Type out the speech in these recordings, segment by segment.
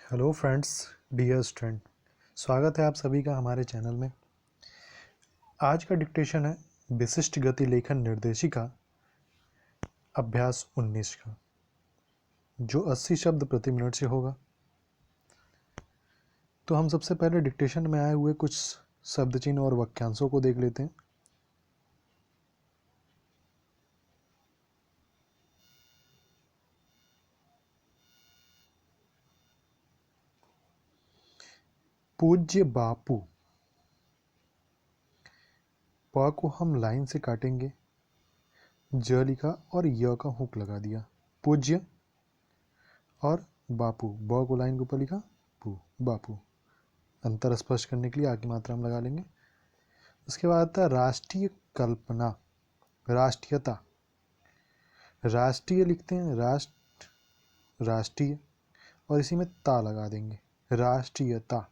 Hello friends, dear student, स्वागत है आप सभी का हमारे चैनल में। आज का डिक्टेशन है विशिष्ट गति लेखन निर्देशिका अभ्यास 19 का, जो 80 शब्द प्रति मिनट से होगा। तो हम सबसे पहले डिक्टेशन में आए हुए कुछ शब्द चिन्ह और वाक्यांशों को देख लेते हैं। पूज्य बापू, प को हम लाइन से काटेंगे, ज लिखा और य का हुक लगा दिया। पूज्य और बापू, ब को लाइन के ऊपर लिखा, पू, बापू। अंतर स्पष्ट करने के लिए आ की मात्रा हम लगा लेंगे। उसके बाद आता राष्ट्रीय कल्पना, राष्ट्रीयता। राष्ट्रीय लिखते हैं, राष्ट्रीय और इसी में ता लगा देंगे, राष्ट्रीयता।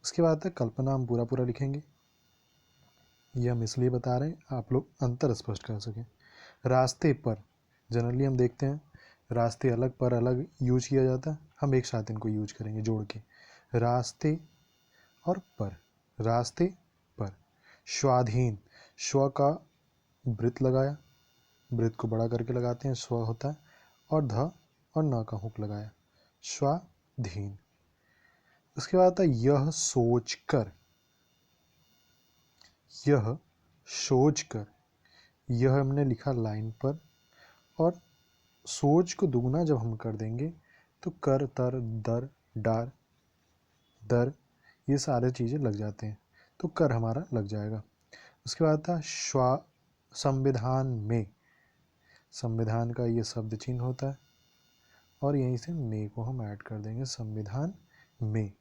उसके बाद है कल्पना, हम पूरा पूरा लिखेंगे। ये हम इसलिए बता रहे हैं आप लोग अंतर स्पष्ट कर सकें। रास्ते पर, जनरली हम देखते हैं रास्ते अलग पर अलग यूज किया जाता है, हम एक साथ इनको यूज करेंगे जोड़ के, रास्ते और पर, रास्ते पर। स्वाधीन, स्व का वृत्त लगाया, वृत्त को बड़ा करके लगाते हैं, स्व होता है, और ध और न का हुक लगाया, स्वाधीन। उसके बाद आता है यह सोचकर, यह सोचकर। यह हमने लिखा लाइन पर, और सोच को दुगना जब हम कर देंगे तो कर, तर, दर, डार, दर, ये सारे चीज़ें लग जाते हैं, तो कर हमारा लग जाएगा। उसके बाद था संविधान में, संविधान का ये शब्द चिन्ह होता है और यहीं से में को हम ऐड कर देंगे, संविधान में।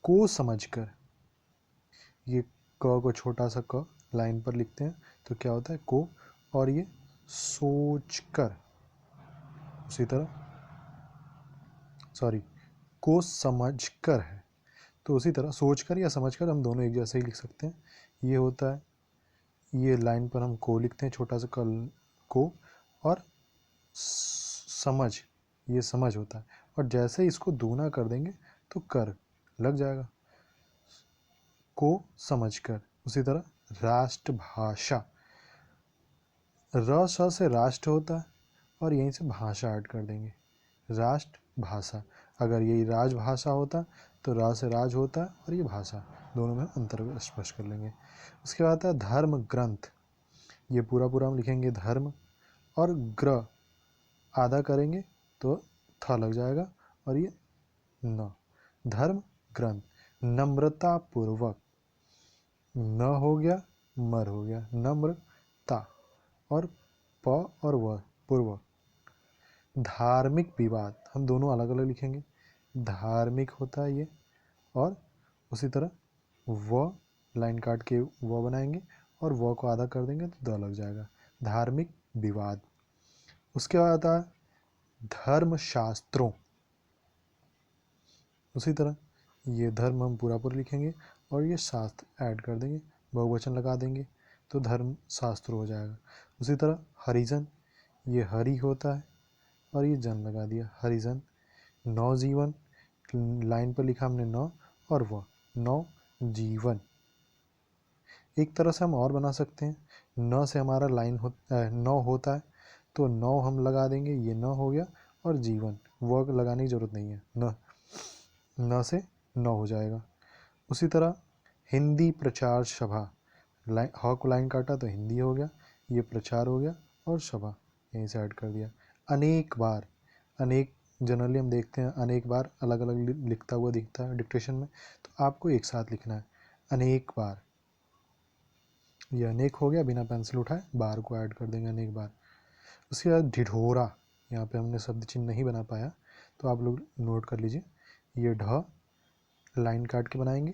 को समझकर, ये क को छोटा सा क लाइन पर लिखते हैं तो क्या होता है को, और ये सोचकर, उसी तरह सॉरी को समझकर है, तो उसी तरह सोचकर या समझकर हम दोनों एक जैसे ही लिख सकते हैं। ये होता है, ये लाइन पर हम को लिखते हैं छोटा सा कल को, और समझ, ये समझ होता है, और जैसे ही इसको दूना कर देंगे तो कर लग जाएगा, को समझकर। उसी तरह राष्ट्रभाषा, र स से राष्ट्र होता है और यहीं से भाषा ऐड कर देंगे, राष्ट्रभाषा। अगर यही राजभाषा होता तो रा से राज होता है और ये भाषा, दोनों में अंतर स्पष्ट कर लेंगे। उसके बाद है धर्म ग्रंथ, ये पूरा पूरा हम लिखेंगे धर्म, और ग्र आधा करेंगे तो था लग जाएगा, और ये न, धर्म ग्रंथ। नम्रता पूर्वक, न हो गया, मर हो गया, नम्रता, और प और व पूर्वक। धार्मिक विवाद, हम दोनों अलग अलग लिखेंगे, धार्मिक होता है ये, और उसी तरह व लाइन काट के व बनाएंगे और व को आधा कर देंगे तो द लग जाएगा, धार्मिक विवाद। उसके बाद आता है धर्मशास्त्रों, उसी तरह ये धर्म हम पूरा पूरा लिखेंगे और ये शास्त्र ऐड कर देंगे, बहुवचन लगा देंगे तो धर्म शास्त्र हो जाएगा। उसी तरह हरिजन, ये हरि होता है और ये जन लगा दिया, हरिजन। नवजीवन, लाइन पर लिखा हमने न और वह, नव जीवन। एक तरह से हम और बना सकते हैं, न से हमारा लाइन नौ होता है तो नौ हम लगा देंगे, ये न हो गया, और जीवन, वह लगाने की जरूरत नहीं है, न से नौ हो जाएगा। उसी तरह हिंदी प्रचार सभा, ह को लाइन काटा तो हिंदी हो गया, ये प्रचार हो गया, और सभा यहीं से ऐड कर दिया। अनेक बार, अनेक जनरली हम देखते हैं अनेक बार अलग अलग लिखता हुआ दिखता है डिक्टेशन में, तो आपको एक साथ लिखना है, अनेक बार। ये अनेक हो गया, बिना पेंसिल उठाए बार को ऐड कर देंगे, अनेक बार। उसके बाद ढिढोरा, यहाँ पे हमने शब्द चिन्ह नहीं बना पाया तो आप लोग नोट कर लीजिए, ये ढ लाइन काट के बनाएंगे,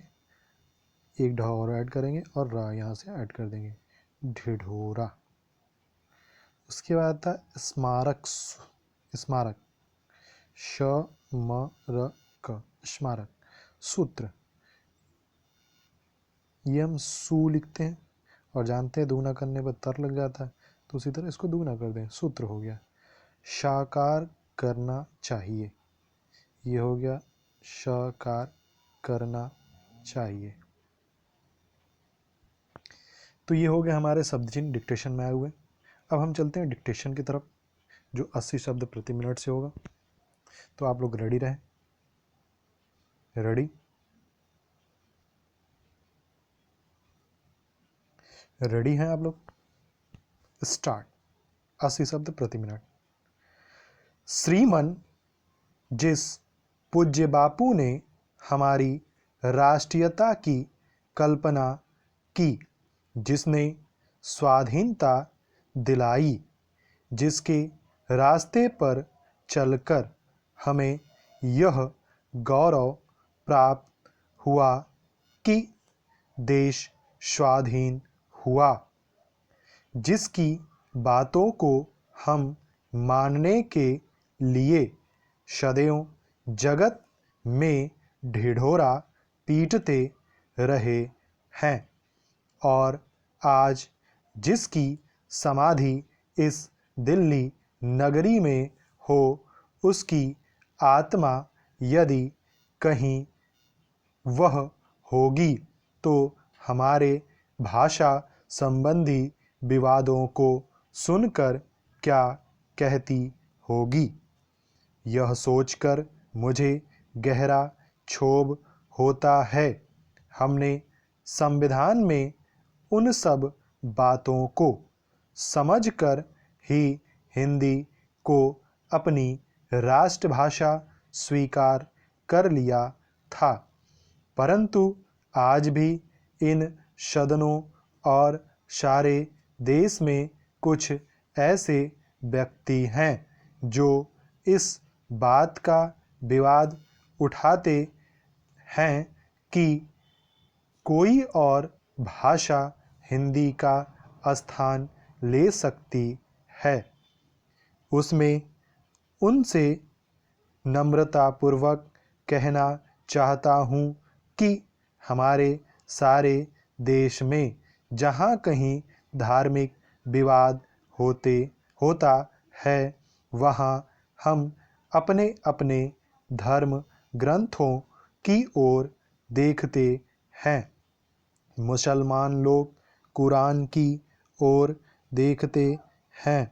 एक ढ और ऐड करेंगे और रा यहाँ से ऐड कर देंगे, ढिढोरा। उसके बाद था स्मारक, स्मारक, श म र क, स्मारक। सूत्र, ये हम सू लिखते हैं और जानते हैं दुगना करने पर तर लग जाता है, तो उसी तरह इसको दुगना कर दें, सूत्र हो गया। साकार करना चाहिए, ये हो गया साकार करना चाहिए। तो ये हो गए हमारे शब्द चिन्ह डिक्टेशन में आए हुए। अब हम चलते हैं डिक्टेशन की तरफ, जो 80 शब्द प्रति मिनट से होगा। तो आप लोग रेडी रहें। रेडी, रेडी हैं आप लोग? स्टार्ट। 80 शब्द प्रति मिनट। श्रीमन, जिस पूज्य बापू ने हमारी राष्ट्रीयता की कल्पना की, जिसने स्वाधीनता दिलाई, जिसके रास्ते पर चलकर हमें यह गौरव प्राप्त हुआ कि देश स्वाधीन हुआ, जिसकी बातों को हम मानने के लिए सदैव जगत में ढिढोरा पीटते रहे हैं, और आज जिसकी समाधि इस दिल्ली नगरी में हो, उसकी आत्मा यदि कहीं वह होगी तो हमारे भाषा संबंधी विवादों को सुनकर क्या कहती होगी। यह सोचकर मुझे गहरा क्षोभ होता है। हमने संविधान में उन सब बातों को समझकर ही हिंदी को अपनी राष्ट्रभाषा स्वीकार कर लिया था, परंतु आज भी इन सदनों और सारे देश में कुछ ऐसे व्यक्ति हैं जो इस बात का विवाद उठाते हैं कि कोई और भाषा हिंदी का स्थान ले सकती है। उसमें उनसे नम्रतापूर्वक कहना चाहता हूँ कि हमारे सारे देश में जहाँ कहीं धार्मिक विवाद होता है, वहाँ हम अपने अपने धर्म ग्रंथों की ओर देखते हैं। मुसलमान लोग कुरान की ओर देखते हैं,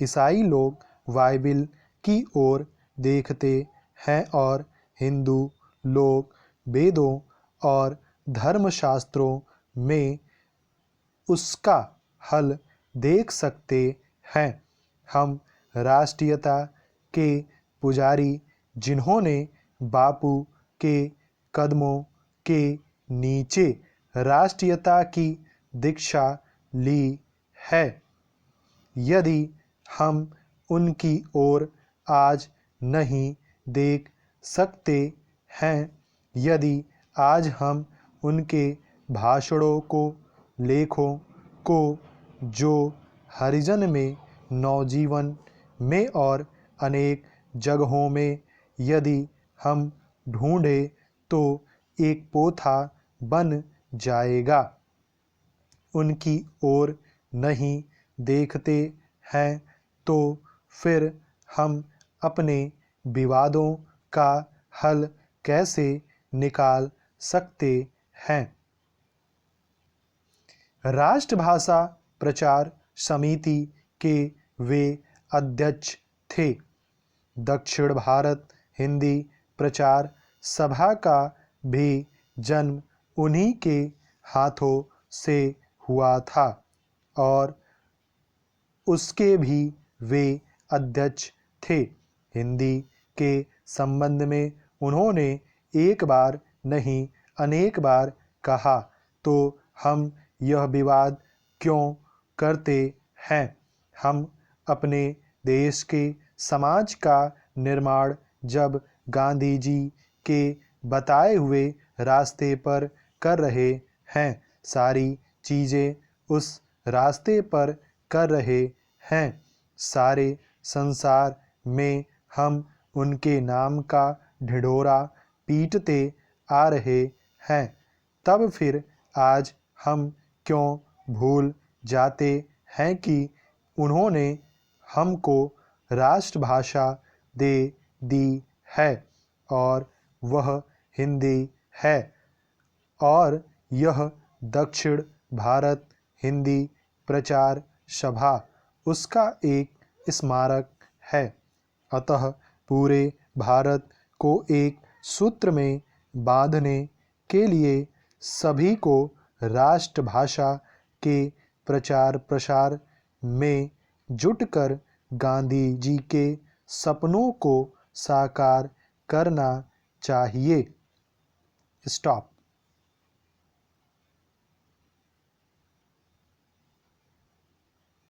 ईसाई लोग बाइबिल की ओर देखते हैं, और हिंदू लोग वेदों और धर्मशास्त्रों में उसका हल देख सकते हैं। हम राष्ट्रीयता के पुजारी, जिन्होंने बापू के कदमों के नीचे राष्ट्रीयता की दीक्षा ली है, यदि हम उनकी ओर आज नहीं देख सकते हैं, यदि आज हम उनके भाषणों को, लेखों को, जो हरिजन में, नवजीवन में और अनेक जगहों में यदि हम ढूंढें तो एक पोथा बन जाएगा, उनकी ओर नहीं देखते हैं तो फिर हम अपने विवादों का हल कैसे निकाल सकते हैं। राष्ट्रभाषा प्रचार समिति के वे अध्यक्ष थे। दक्षिण भारत हिंदी प्रचार सभा का भी जन्म उन्हीं के हाथों से हुआ था, और उसके भी वे अध्यक्ष थे। हिंदी के संबंध में उन्होंने एक बार नहीं अनेक बार कहा, तो हम यह विवाद क्यों करते हैं। हम अपने देश के समाज का निर्माण जब गांधी जी के बताए हुए रास्ते पर कर रहे हैं, सारी चीज़ें उस रास्ते पर कर रहे हैं, सारे संसार में हम उनके नाम का ढिढोरा पीटते आ रहे हैं, तब फिर आज हम क्यों भूल जाते हैं कि उन्होंने हमको राष्ट्रभाषा दे दी है, और वह हिंदी है और यह दक्षिण भारत हिंदी प्रचार सभा उसका एक स्मारक है। अतः पूरे भारत को एक सूत्र में बांधने के लिए सभी को राष्ट्रभाषा के प्रचार प्रसार में जुटकर गांधी जी के सपनों को साकार करना चाहिए। स्टॉप।